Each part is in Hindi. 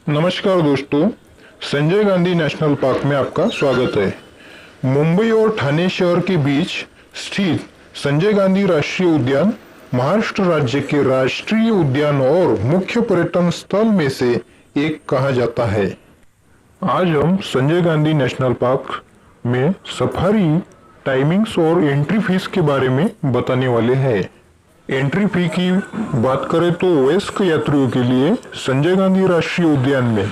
नमस्कार दोस्तों, संजय गांधी नेशनल पार्क में आपका स्वागत है। मुंबई और ठाणे शहर के बीच स्थित संजय गांधी राष्ट्रीय उद्यान महाराष्ट्र राज्य के राष्ट्रीय उद्यान और मुख्य पर्यटन स्थल में से एक कहा जाता है। आज हम संजय गांधी नेशनल पार्क में सफारी टाइमिंग्स और एंट्री फीस के बारे में बताने वाले हैं। एंट्री फी की बात करें तो वयस्क यात्रियों के लिए संजय गांधी राष्ट्रीय उद्यान में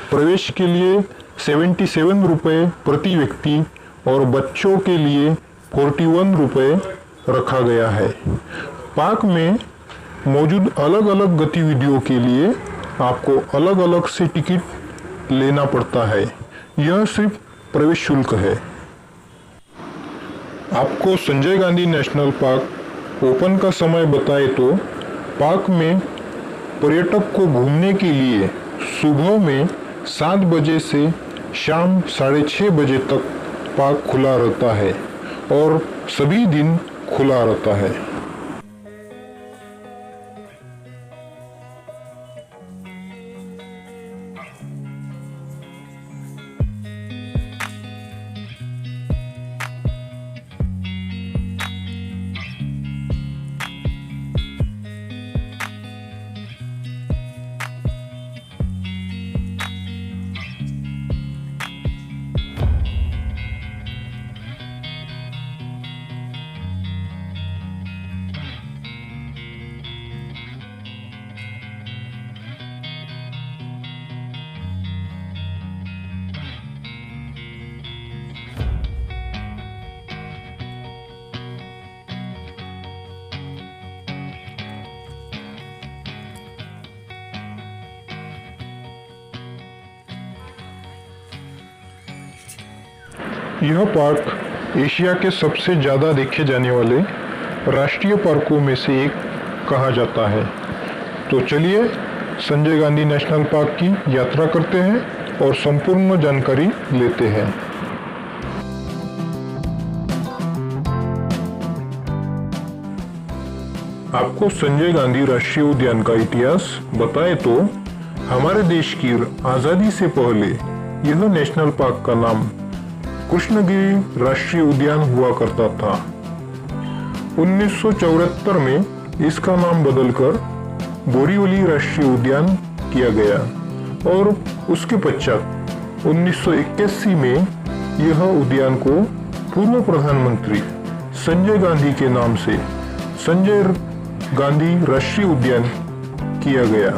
प्रवेश के लिए 77 रुपये प्रति व्यक्ति और बच्चों के लिए 41 रुपये रखा गया है। पार्क में मौजूद अलग अलग गतिविधियों के लिए आपको अलग अलग से टिकट लेना पड़ता है। यह सिर्फ प्रवेश शुल्क है। आपको Sanjay Gandhi national park open का समय बताए तो पार्क में पर्यटक को घूमने के लिए सुबह में 7 बजे से शाम 6:30 बजे तक पार्क खुला रहता है और सभी दिन खुला रहता है। यह पार्क एशिया के सबसे ज़्यादा देखे जाने वाले राष्ट्रीय पार्कों में से एक कहा जाता है। तो चलिए संजय गांधी नेशनल पार्क की यात्रा करते हैं और संपूर्ण जानकारी लेते हैं। आपको संजय गांधी राष्ट्रीय उद्यान का इतिहास बताए तो हमारे देश की आज़ादी से पहले यह नेशनल पार्क का नाम कृष्णगिरी राष्ट्रीय उद्यान हुआ करता था। 1974 में इसका नाम बदलकर बोरीवली राष्ट्रीय उद्यान किया गया और उसके पश्चात 1981 में यह उद्यान को पूर्व प्रधानमंत्री संजय गांधी के नाम से संजय गांधी राष्ट्रीय उद्यान किया गया।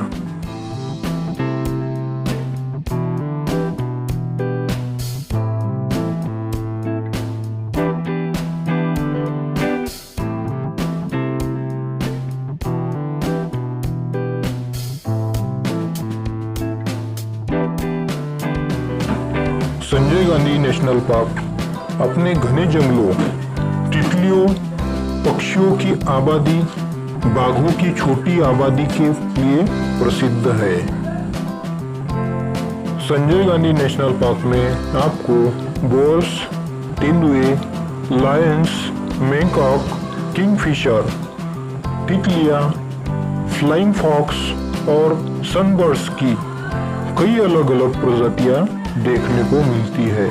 संजय गांधी नेशनल पार्क अपने घने जंगलों, तितलियों, पक्षियों की आबादी, बाघों की छोटी आबादी के लिए प्रसिद्ध है। संजय गांधी नेशनल पार्क में आपको बोर्स, तेंदुए, लायंस, मैकॉक, किंगफिशर, तितलियां, फ्लाइंग फॉक्स और सनबर्ड्स की कई अलग अलग प्रजातियां देखने को मिलती है।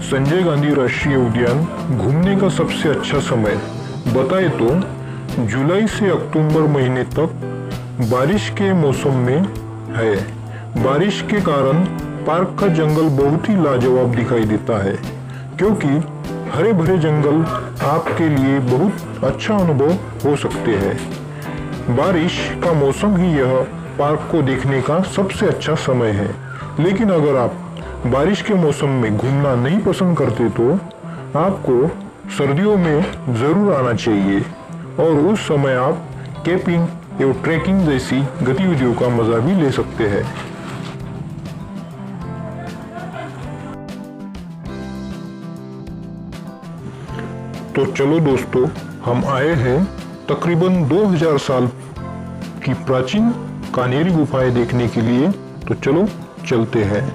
संजय गांधी राष्ट्रीय उद्यान घूमने का सबसे अच्छा समय बताए तो जुलाई से अक्टूबर महीने तक बारिश के मौसम में है। बारिश के कारण पार्क का जंगल बहुत ही लाजवाब दिखाई देता है, क्योंकि हरे भरे जंगल आपके लिए बहुत अच्छा अनुभव हो सकते हैं। बारिश का मौसम ही यह पार्क को देखने का सबसे अच्छा समय है। लेकिन अगर आप बारिश के मौसम में घूमना नहीं पसंद करते तो आपको सर्दियों में ज़रूर आना चाहिए और उस समय आप कैंपिंग एवं ट्रैकिंग जैसी गतिविधियों का मज़ा भी ले सकते हैं। तो चलो दोस्तों, हम आए हैं तकरीबन 2000 साल की प्राचीन कानेरी गुफाएं देखने के लिए। तो चलो चलते हैं।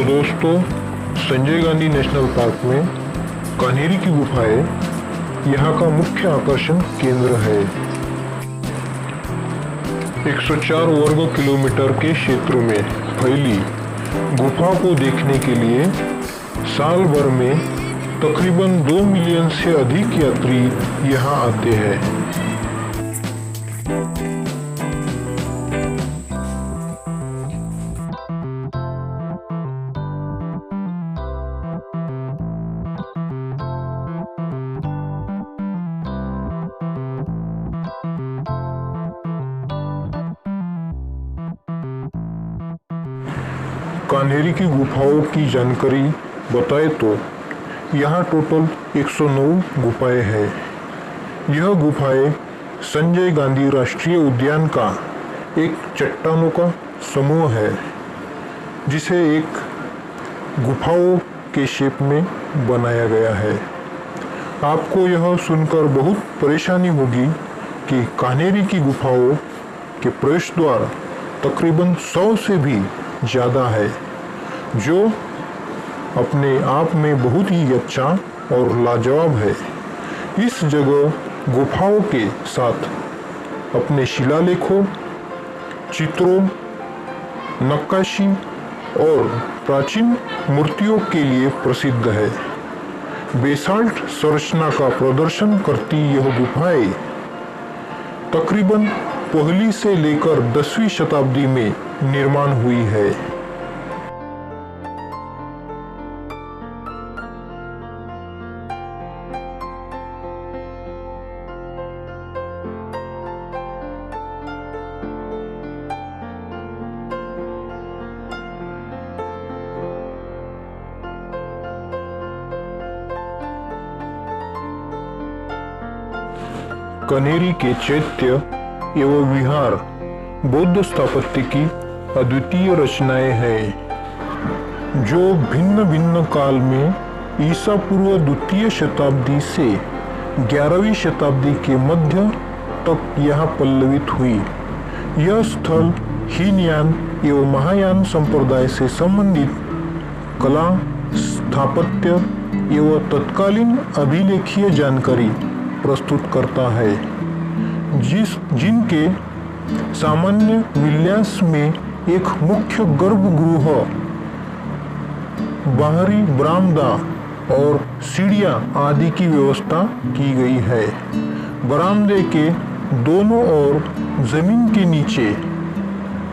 तो दोस्तों, संजय गांधी नेशनल पार्क में कान्हेरी की गुफाएं यहाँ का मुख्य आकर्षण केंद्र है। 104 वर्ग किलोमीटर के क्षेत्र में फैली गुफा को देखने के लिए साल भर में तकरीबन 2 मिलियन से अधिक यात्री यहाँ आते हैं। कान्हेरी की गुफाओं की जानकारी बताए तो यहाँ टोटल 109 गुफाएं हैं। यह गुफाएं संजय गांधी राष्ट्रीय उद्यान का एक चट्टानों का समूह है, जिसे एक गुफाओं के शेप में बनाया गया है। आपको यह सुनकर बहुत परेशानी होगी कि कान्हेरी की गुफाओं के प्रवेश द्वार तकरीबन 100 से भी ज़्यादा है, जो अपने आप में बहुत ही अच्छा और लाजवाब है। इस जगह गुफाओं के साथ अपने शिलालेखों, चित्रों, नक्काशी और प्राचीन मूर्तियों के लिए प्रसिद्ध है। बेसाल्ट संरचना का प्रदर्शन करती यह गुफाएं तकरीबन पहली से लेकर 10वीं शताब्दी में निर्माण हुई है। कान्हेरी के चैत्य एवं विहार बौद्ध स्थापत्य की अद्वितीय रचनाएं हैं, जो भिन्न भिन्न काल में ईसा पूर्व 2वीं शताब्दी से 11वीं शताब्दी के मध्य तक यहाँ पल्लवित हुई। यह स्थल हीनयान एवं महायान संप्रदाय से संबंधित कला, स्थापत्य एवं तत्कालीन अभिलेखीय जानकारी प्रस्तुत करता है, जिनके सामान्य विन्यास में एक मुख्य गर्भगृह, बाहरी बरामदा और सीढ़ियां आदि की व्यवस्था की गई है। बरामदे के दोनों ओर जमीन के नीचे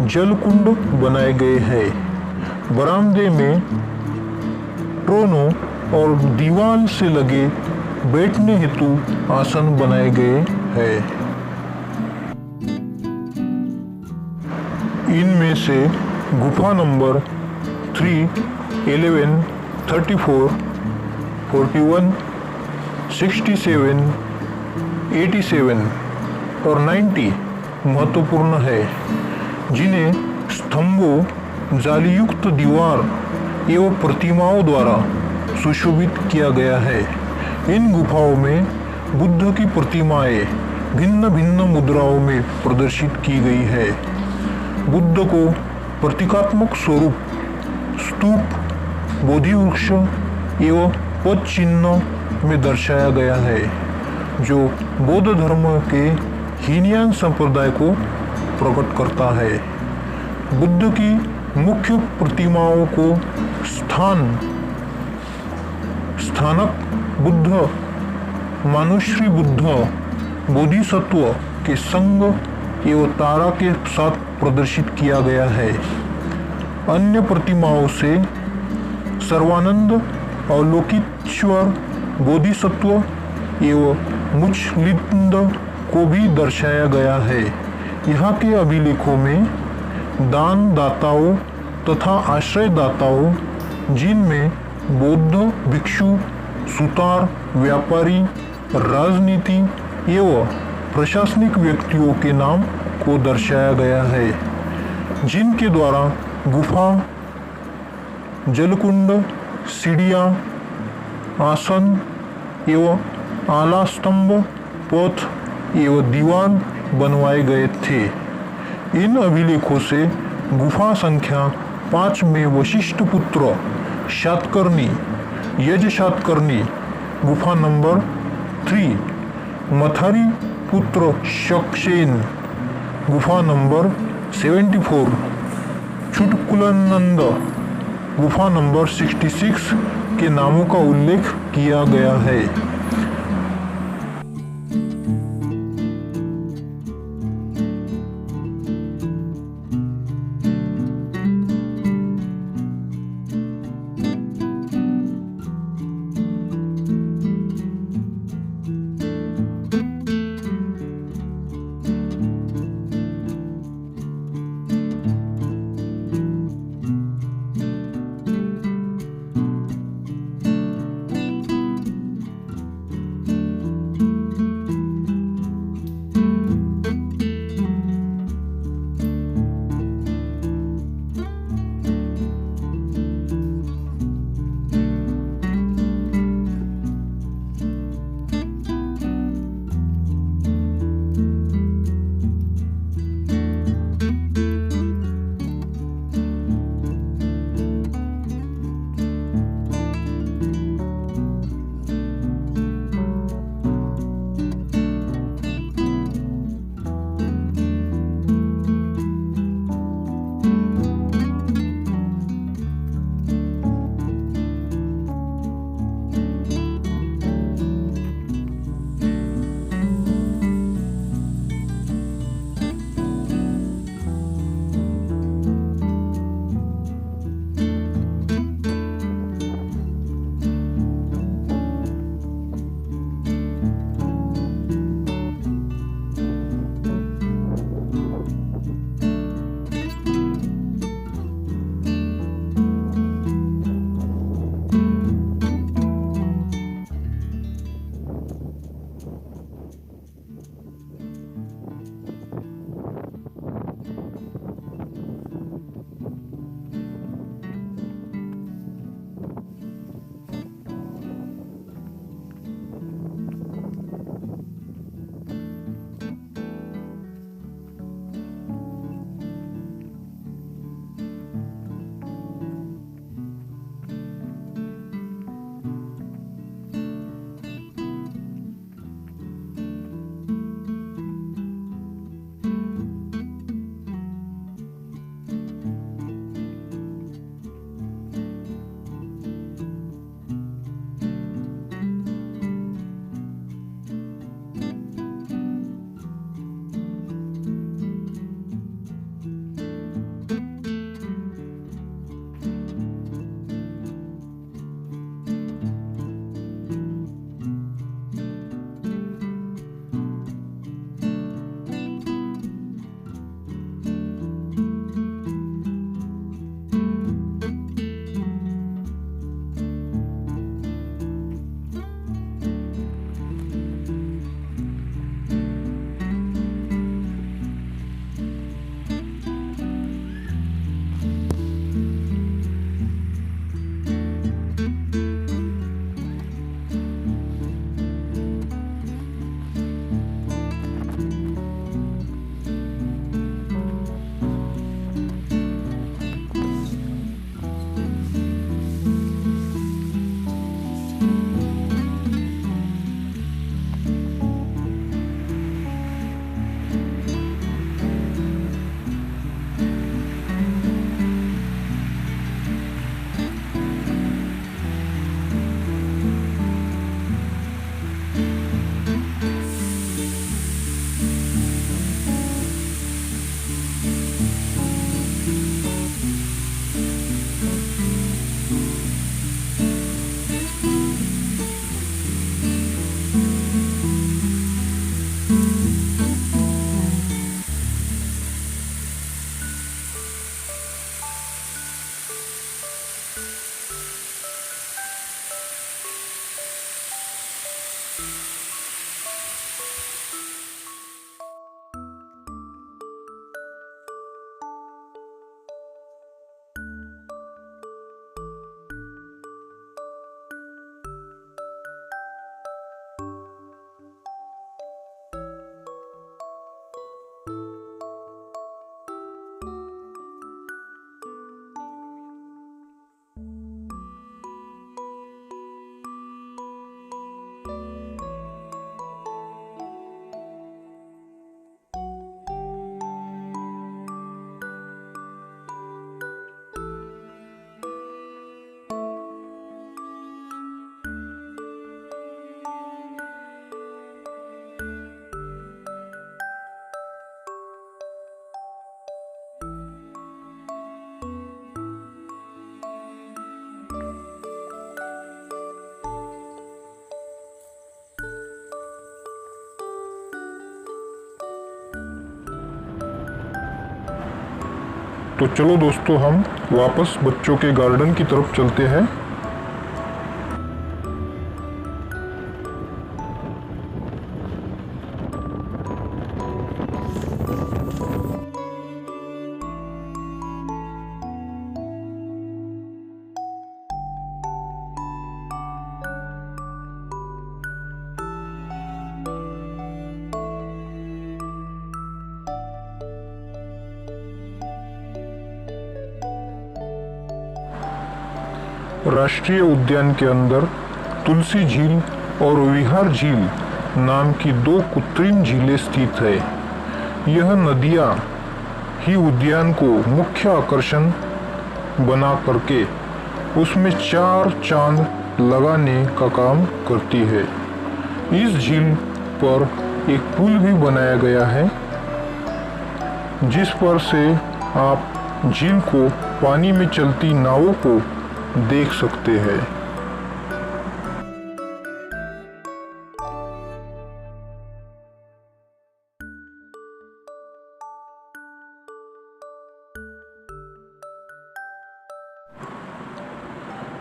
जलकुंड बनाए गए हैं। बरामदे में ट्रोनों और दीवार से लगे बैठने हेतु आसन बनाए गए हैं। इनमें से गुफा नंबर 3, 11, 34, 41, 67, 87 और 90 महत्वपूर्ण है, जिन्हें स्तंभों, जालीयुक्त दीवार एवं प्रतिमाओं द्वारा सुशोभित किया गया है। इन गुफाओं में बुद्ध की प्रतिमाएं भिन्न भिन्न मुद्राओं में प्रदर्शित की गई है। बुद्ध को प्रतीकात्मक स्वरूप स्तूप, बोधि वृक्ष एवं पद चिन्ह में दर्शाया गया है, जो बौद्ध धर्म के हीनयान संप्रदाय को प्रकट करता है। बुद्ध की मुख्य प्रतिमाओं को स्थानक बुद्ध, मानुश्री बुद्ध, बोधिसत्व के संग एवं तारा के साथ प्रदर्शित किया गया है। अन्य प्रतिमाओं से सर्वानंद, अवलोकितेश्वर, बोधिसत्व एवं मुचलिंद को भी दर्शाया गया है। यहाँ के अभिलेखों में दान दाताओं तथा आश्रय दाताओं, जिनमें बौद्ध भिक्षु, सुतार, व्यापारी, राजनीति एवं प्रशासनिक व्यक्तियों के नाम को दर्शाया गया है, जिनके द्वारा गुफा, जलकुंड, सीढ़ियाँ, आसन एवं आला स्तंभ, पथ एवं दीवार बनवाए गए थे। इन अभिलेखों से गुफा संख्या 5 में वशिष्ठ पुत्र शातकर्णी यज शातकर्णी गुफा नंबर 3, मथारी पुत्र शक्सेन गुफा नंबर 74, चुटकुलानंद गुफा नंबर 66 के नामों का उल्लेख किया गया है। तो चलो दोस्तों, हम वापस बच्चों के गार्डन की तरफ चलते हैं। राष्ट्रीय उद्यान के अंदर तुलसी झील और विहार झील नाम की 2 कृत्रिम झीलें स्थित है। यह नदियां ही उद्यान को मुख्य आकर्षण बना करके उसमें 4 चांद लगाने का काम करती है। इस झील पर एक पुल भी बनाया गया है, जिस पर से आप झील को पानी में चलती नावों को देख सकते हैं।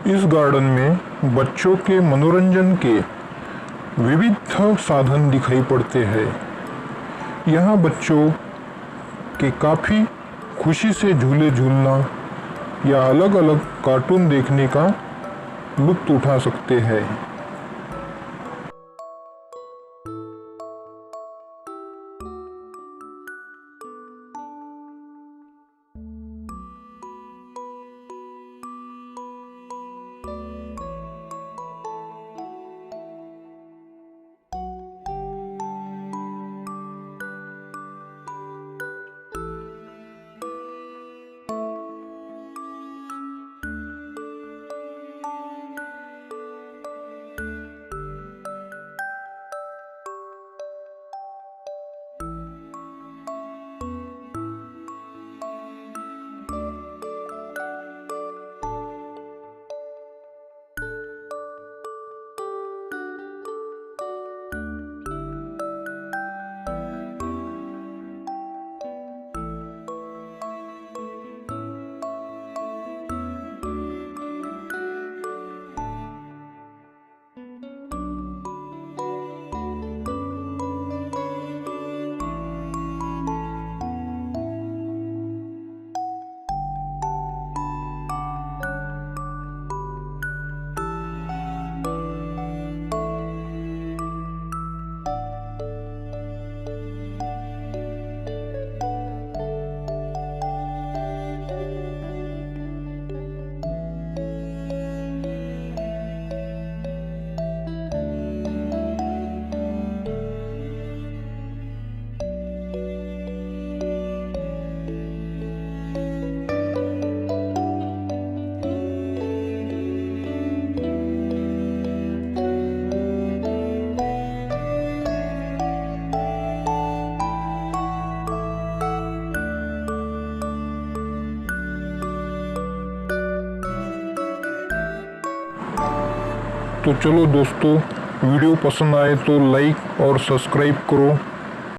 इस गार्डन में बच्चों के मनोरंजन के विविध साधन दिखाई पड़ते हैं। यहाँ बच्चों के काफी खुशी से झूले झूलना या अलग अलग कार्टून देखने का लुत्फ उठा सकते हैं। तो चलो दोस्तों, वीडियो पसंद आए तो लाइक और सब्सक्राइब करो।